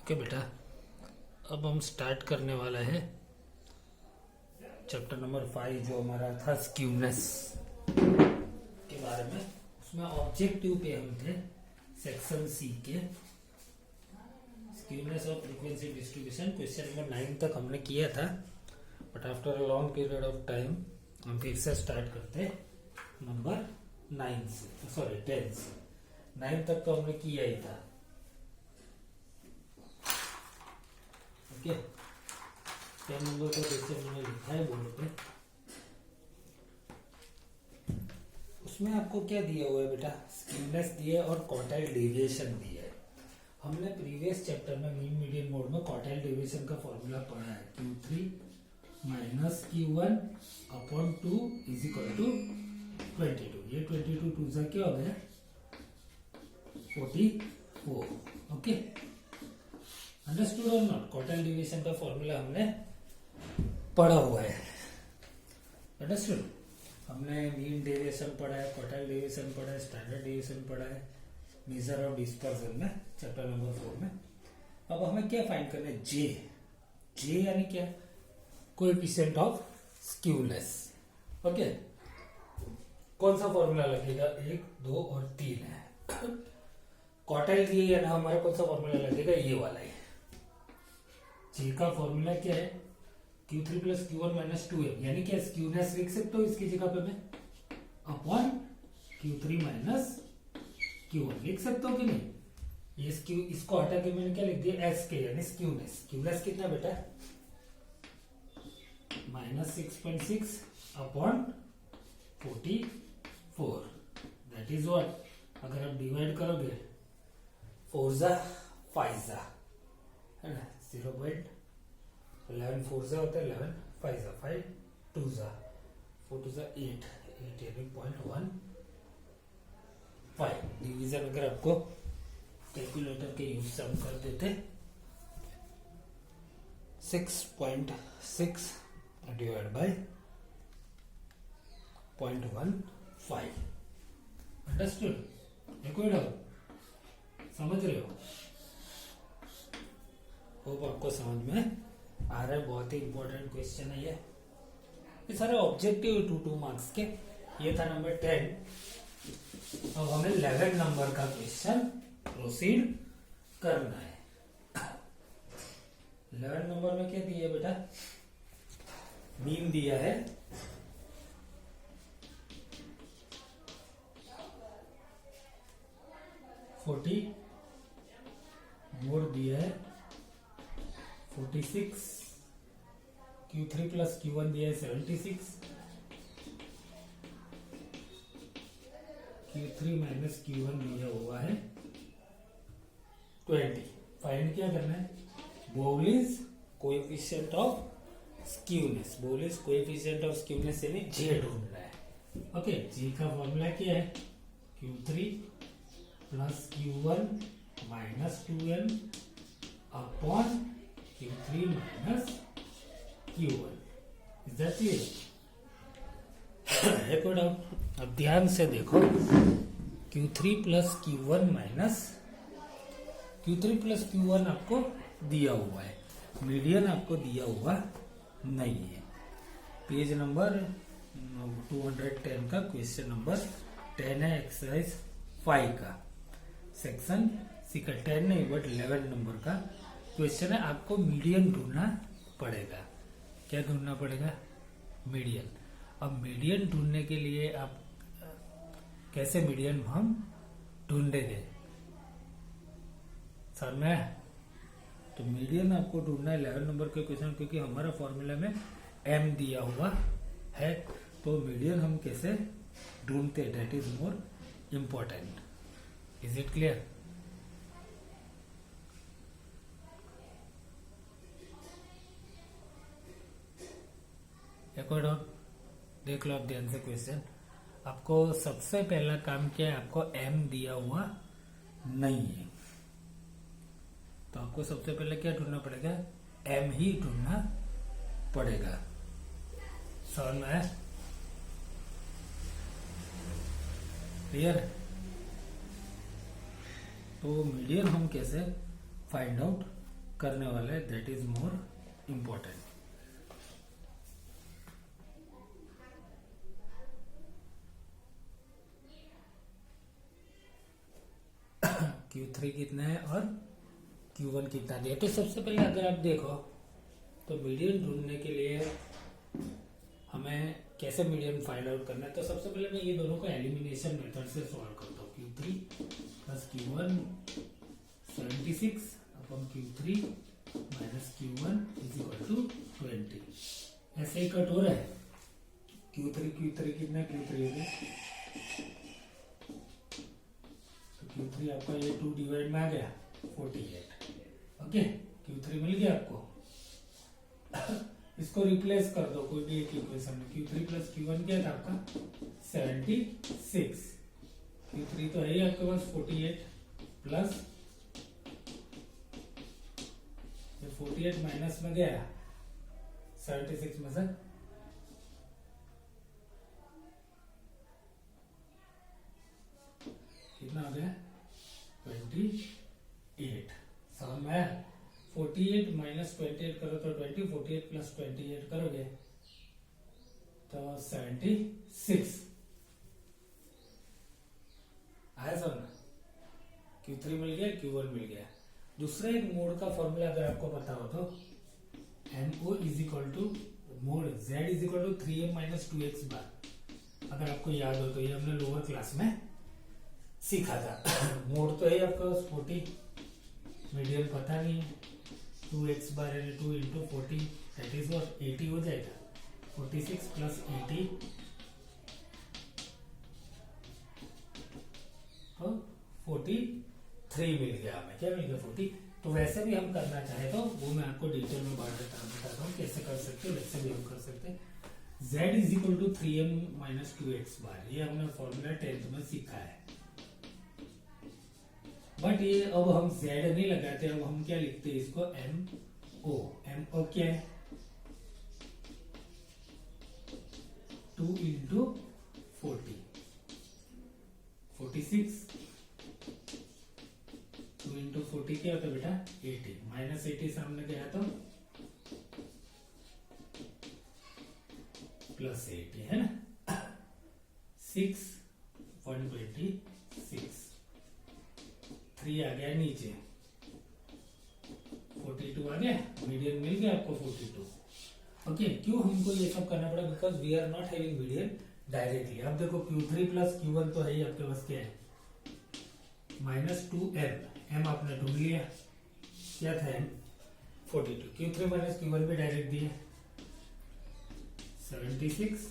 Okay बेटा, अब हम स्टार्ट करने वाला है चैप्टर नंबर 5 जो हमारा था स्क्यूनेस के बारे में। उसमें ऑब्जेक्टिव पे हम थे सेक्शन सी के skewness of frequency distribution. Question number 9 तक हमने किया था, but after a long period of time हम फिर से स्टार्ट करते नंबर 9 से, सॉरी 10 से। 9 तक तो हमने किया ही था। ओके, 10 नंबर का क्वेश्चन मैंने लिखा है बोर्ड पे। उसमें आपको क्या दिया हुआ है बेटा? स्क्यूनेस दिया है और क्वार्टाइल डेविएशन दिया है। हमने प्रीवियस चैप्टर में मीन मीडियन मोड में क्वार्टाइल डेविएशन का फॉर्मूला पढ़ा है, Q3 minus Q1 upon 2 is equal to 22। ये 22 टू सा क्या हो गया? 44। ओके, अंडरस्टूड और नॉट? क्वार्टाइल डेविएशन का फॉर्मूला हमने पढ़ा हुआ है, अंडरस्टूड? हमने मीन डेविएशन पढ़ा है, क्वार्टाइल डेविएशन पढ़ा है, स्टैंडर्ड डेविएशन पढ़ा है मेजर ऑफ डिस्पर्जन में चैप्टर नंबर 4 में। अब हमें क्या फाइंड करना है? जे यानी क्या? Coefficient of skewness. ओके, कौन सा फॉर्मूला लगेगा? 1, 2 और 3 है। क्वार्टाइल दिए या ना, हमारा कौन सा फॉर्मूला लगेगा? ये वाला है। जे का फॉर्मूला क्या है? Q3 plus Q1 minus 2m, यानी क्या? स्क्यूनेस लिख सकते हो इसकी जगह पे मैं अपॉन Q3 माइनस Q1 लिख सकता हूँ कि नहीं? ये इसको हटा के मैंने क्या लिख दिया? एस के यानी स्क्यूनेस। स्क्यूनेस कितना बेटा? Minus 6.6 upon 44। That is what? अगर आप डिवाइड करोगे 4 जा 5 जा है ना, 0.11 4 जा होता है 11, 5 जा 5, 2 जा 4, 2 जा 8 यानी 0.15। डिवीजन अगर आपको कैलकुलेटर के यूज से हम कर देते 6.6 डिवाइड बाय 0.15। अंडरस्टूड? कोई डाउट? समझ रहे हो? होप आपको समझ में आ रहा है। बहुत ही इंपॉर्टेंट क्वेश्चन है ये सारे ऑब्जेक्टिव 2 मार्क्स के। ये था नंबर 10। अब हमें 11 नंबर का क्वेश्चन प्रोसीड करना है। 11 नंबर में क्या दिया बेटा? मीन दिया है 40, मोड दिया है 46, Q3 प्लस Q1 दिया है 76, Q3 माइनस Q1 दिया हुआ है 20। फाइंड क्या करना है? बोलिस कोएफिशिएंट ऑफ स्क्यूनेस। बोलिस कोएफिशिएंट ऑफ स्क्यूनेस यानी जे ढूंढना है। ओके, जे का फॉर्मूला क्या है? Q3 plus Q1 minus 2m upon Q3 minus Q1। Is that clear? है कोई डाउट? अब ध्यान से देखो, Q3 plus Q1 minus Q3 plus Q1 आपको दिया हुआ है, मीडियन आपको दिया हुआ नहीं है। पेज नंबर 210 का क्वेश्चन नंबर 10 है, एक्सरसाइज 5 का, सेक्शन सी का 10 नहीं बट 11 नंबर का क्वेश्चन है। आपको मीडियन ढूंढना पड़ेगा। क्या ढूंढना पड़ेगा? मीडियन। अब मीडियन ढूंढने के लिए आप कैसे मीडियन हम ढूंढेंगे? समझ में? तो मीडियन आपको ढूंढना है 11 नंबर के क्वेश्चन, क्योंकि हमारा फॉर्मूला में m दिया हुआ है। तो मीडियन हम कैसे ढूंढते, that is more important. Is it clear? एक और डाउट? देख लो आप ध्यान से क्वेश्चन। आपको सबसे पहला काम क्या है? आपको m दिया हुआ नहीं है, तो आपको सबसे पहले क्या ढूंढना पड़ेगा? m ही ढूंढना पड़ेगा। समझ में आया? क्लियर? तो मीडियन हम कैसे फाइंड आउट करने वाले, that is more important. Q3 कितना है और Q1 कितना दिया। तो सबसे पहले अगर आप देखो तो मीडियन ढूंढने के लिए हमें कैसे मीडियन फाइंड आउट करना है, तो सबसे पहले मैं ये दोनों को एलिमिनेशन मेथड से सॉल्व करता हूँ। Q3 plus Q1 76 upon Q3 minus Q1 is equal to 20। ऐसे ही कट हो रहा है। Q3 कितना है, Q3 हो गया तो Q3 आपका ये 2 डिवाइड में आ गया 48। ओके, Q3 मिल गया आपको। इसको रिप्लेस कर दो कोई भी एक इक्वेशन में। Q3 प्लस Q1 क्या था आपका 76। Q3 तो है ही आपके पास 48 प्लस 48 माइनस में गया 76 में से कितना हो गया 28। समझ में आया। 48 माइनस 28 करो तो 20, 48 प्लस 28 करोगे तो 76 आया समझ। Q3 मिल गया, Q1 मिल गया। दूसरा एक मोड का फॉर्मूला अगर आपको पता हो तो MO is equal to mode Z is equal to 3m minus 2x bar. अगर आपको याद हो तो ये हमने लोअर क्लास में सीखा था। मोड तो है आपका 40, मीडियन पता नहीं है। 2x बार यानी 2 इंटू 40 दैट इज व्हाट 80 हो जाएगा। 46 प्लस 80 तो 43 मिल गया हमें। क्या मिल गया 40। तो वैसे भी हम करना चाहे तो वो मैं आपको डिटेल में बताता हूँ कैसे कर सकते हो। वैसे भी हम कर सकते हैं। Z is equal to 3m minus 2x bar, ये हमने फॉर्मूला 10th में सीखा है। बट ये अब हम Z नहीं लगाते, अब हम क्या लिखते हैं इसको MO। MO क्या है 2 इंटू 40 46 2 इंटू 40 क्या होता है बेटा 80 माइनस 80 सामने गया तो प्लस 80 है ना। 6 126 3 आ गया नीचे 42 आ गया। मीडियन मिल गया आपको 42। ओके, क्यों हमको ये सब करना पड़ा, because we are not having median directly. अब देखो Q3 प्लस Q1 तो है ही आपके पास क्या है माइनस 2m। m आपने ढूंढ लिया क्या था m 42। Q3 माइनस Q1 भी डायरेक्ट दिए 76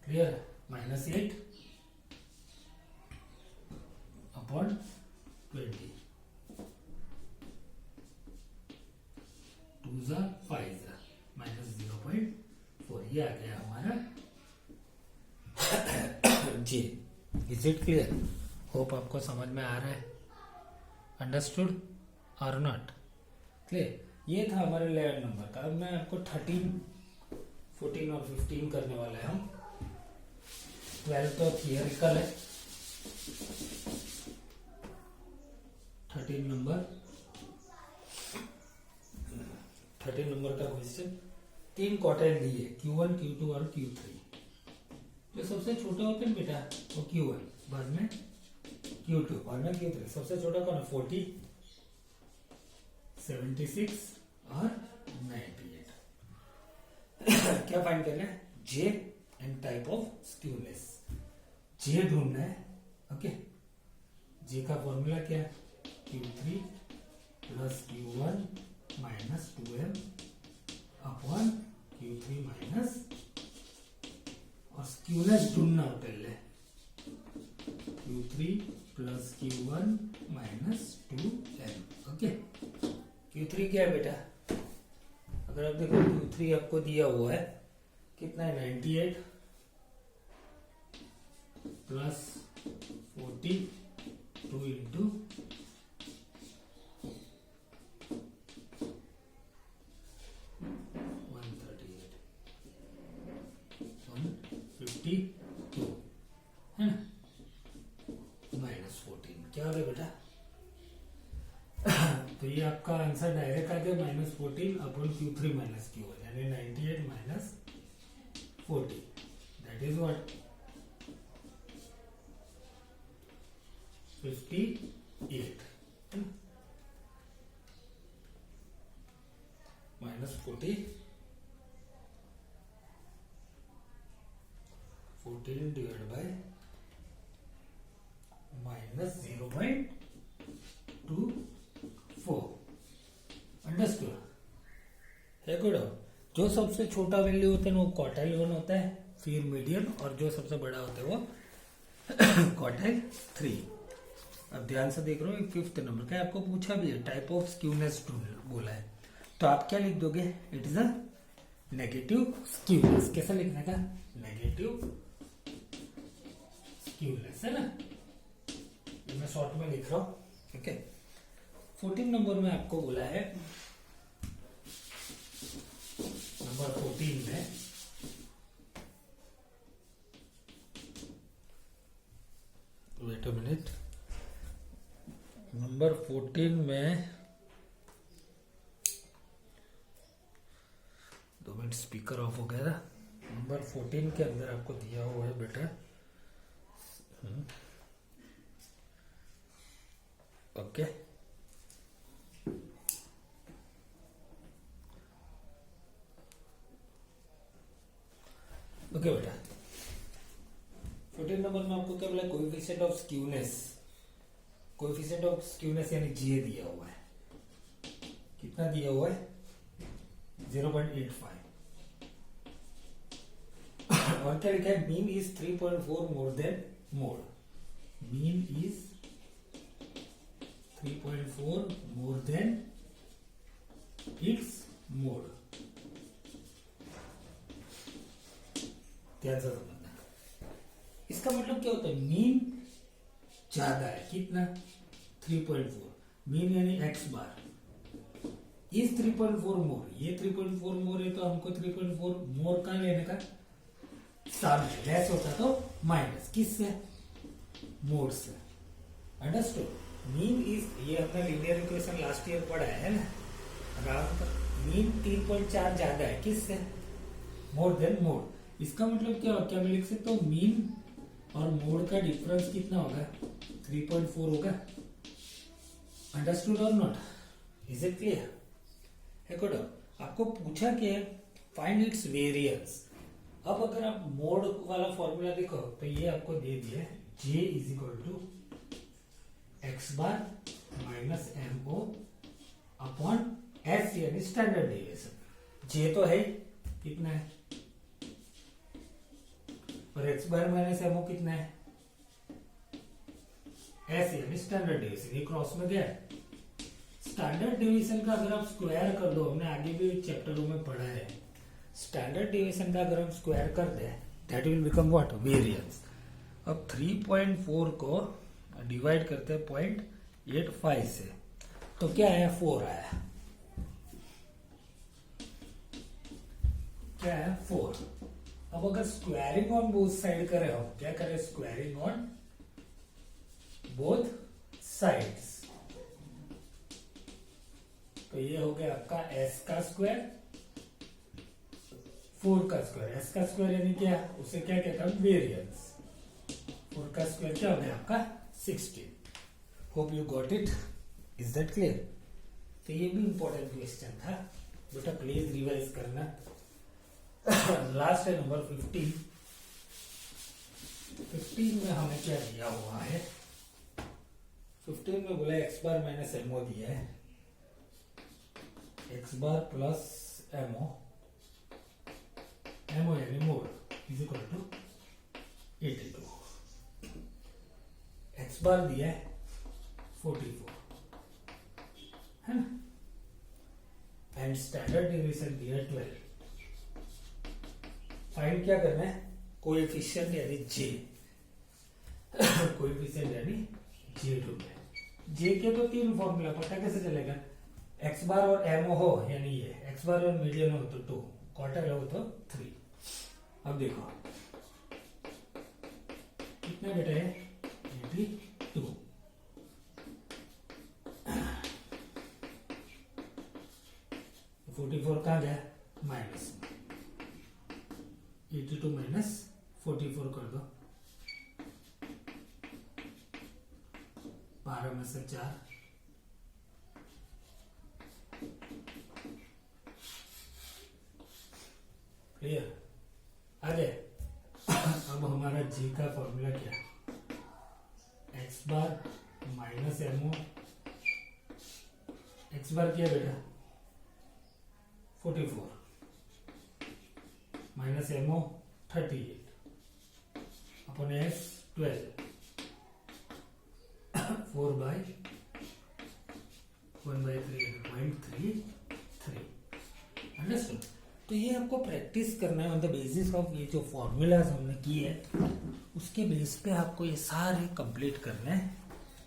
क्लियर माइनस 8 अपॉन 20 2 जा 5 जा माइनस 0.4 ये आ गया हमारा जी। Is it clear? होप आपको समझ में आ रहा है। अंडरस्टूड और नॉट क्लियर। ये था हमारे लेयर नंबर का। अब मैं आपको 13 14 और 15 करने वाला है हम। 12 तो थियरिकल है। 13 नंबर का क्वेश्चन। 3 क्वार्टाइल दिए Q1 Q2 और Q3। जो सबसे छोटे होते हैं बेटा वो Q1, बाद में Q2 और में Q3। सबसे छोटा कौन है 40 76 और 98। क्या फाइंड करना है J and type of skewness. J ढूंढना है। ओके, J का फॉर्मूला क्या है Q3 plus Q1 minus 2m upon Q3 minus और स्क्यूनेस ढूंढना होता है Q3 plus Q1 minus 2m। Okay, Q3 क्या है बेटा, अगर आप देखो Q3 आपको दिया हुआ है कितना है 98 प्लस 40 2 इंटू 152 है ना माइनस क्या हो गया बेटा? तो ये आपका आंसर डायरेक्ट आ गया -14 अपॉन Q3 माइनस Q1 यानी 98 minus 40 that is what 58 -40 14 divided by -0.24 understood है गुड। जो सबसे छोटा वैल्यू होता है वो क्वार्टाइल 1 होता है, फिर मीडियन, और जो सबसे बड़ा होता है वो क्वार्टाइल 3। अब ध्यान से देख रहे हो, 5th नंबर का आपको पूछा भी है, टाइप ऑफ स्क्यूनेस बोला है, तो आप क्या लिख दोगे? It is a negative skewness. कैसा लिखने का? नेगेटिव स्क्यूनेस, है ना? ये मैं शॉर्ट में लिख रहा हूं। ओके, 14 नंबर में आपको बोला है, नंबर 14 में वेट अ मिनट, नंबर 14 में 2 मिनट स्पीकर ऑफ हो गया था। नंबर 14 के अंदर आपको दिया हुआ है बेटा, ओके ओके बेटा, 14 नंबर में आपको क्या बोला? Coefficient of skewness, coefficient of skewness यानी जे दिया हुआ है। कितना दिया हुआ है? 0.85। और क्या लिखा है? Mean is 3.4 more than mode. Mean is 3.4 more than it's mode. ध्यान से समझना, इसका मतलब क्या होता है? मीन ज्यादा है, कितना? 3.4। मीन यानी एक्स बार इज 3.4 मोर, ये 3.4 मोर है, तो हमको 3.4 मोर का लेने का, सामने लेस होता तो माइनस, किससे? मोड से। अंडरस्टूड? मीन इज, ये हमने लीनियर इक्वेशन लास्ट ईयर पढ़ा है ना, मीन 3.4 ज्यादा है, किससे? More than mode. इसका मतलब क्या मैं लिख सकता हूँ? मीन और मोड का डिफरेंस कितना होगा? 3.4 होगा। अंडरस्टूड और नॉट? Is it clear? है गुड। आपको पूछा कि फाइंड इट्स वेरिएंस। अब अगर आप मोड वाला फॉर्मूला देखो तो ये आपको दे दिया है, J is equal to x bar minus MO upon S यानी स्टैंडर्ड डेविएशन। J तो है, कितना है? और एक्स बार माइनस MO कितना है? S यानी स्टैंडर्ड डेविएशन। ये क्रॉस में गया। स्टैंडर्ड डेविएशन का अगर आप स्क्वायर कर दो, हमने आगे भी चैप्टरों में पढ़ा है, स्टैंडर्ड डेविएशन का अगर हम स्क्वायर कर दे that will become what? Variance. अब 3.4 को डिवाइड करते हैं 0.85 से, तो क्या आया? 4 आया। क्या है? 4। अब अगर स्क्वायरिंग ऑन बोथ साइड करें, हम क्या करें? स्क्वायरिंग ऑन बोथ साइड्स, तो ये हो गया आपका s का स्क्वायर 4 का स्क्वायर। s का स्क्वायर यानी क्या? उसे क्या कहता हूं? वेरिएंस। 4 का स्क्वायर क्या हो गया आपका? 16। Hope you got it. Is that clear? तो ये भी इंपॉर्टेंट क्वेश्चन था बेटा, प्लीज रिवाइज करना। लास्ट है नंबर 15। 15 में हमें क्या दिया हुआ है? 15 में बोला एक्स बार माइनस MO दिया है, एक्स बार प्लस MO यानी mode is equal to 82। X bar दिया है 44, है ना? एंड स्टैंडर्ड डेविएशन दिया है 12। फाइंड क्या करना है? कोएफिशिएंट यानी J। कोएफिशिएंट यानी J ढूंढना है। J के तो 3 फॉर्मूला, पता कैसे चलेगा? एक्स बार और MO हो यानी ये, एक्स बार और मीडियन हो तो 2, क्वार्टर हो तो 3। अब देखो कितना बेटा है? 82। 12 में से 4, क्लियर? आगे अब हमारा जी का फॉर्मूला क्या? X bar minus MO, x bar क्या बेटा? 44 माइनस एमओ 38 अपॉन एस 12, 4/1/3.33। अंडरस्टूड? तो ये आपको प्रैक्टिस करना है ऑन द बेसिस ऑफ ये जो फॉर्मूलाज हमने किए हैं उसके बेस पे आपको ये सारे कंप्लीट करने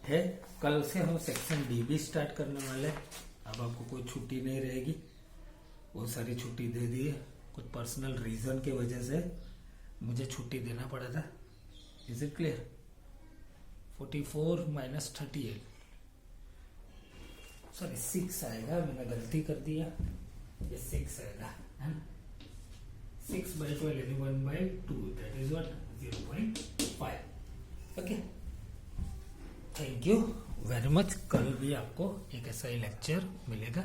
हैं। कल से हम सेक्शन डी भी स्टार्ट करने वाले हैं। अब आपको कोई छुट्टी नहीं रहेगी, बहुत सारी छुट्टी दे दी है, कुछ पर्सनल रीजन की वजह से मुझे छुट्टी देना पड़ा था। Is it clear? 44 minus 38, sorry 6 आएगा, मैंने गलती कर दिया, ये 6 आएगा, है ना? 6/12 यानी 1/2, that is what 0.5। Okay, thank you very much. कल भी आपको एक ऐसा ही लेक्चर मिलेगा।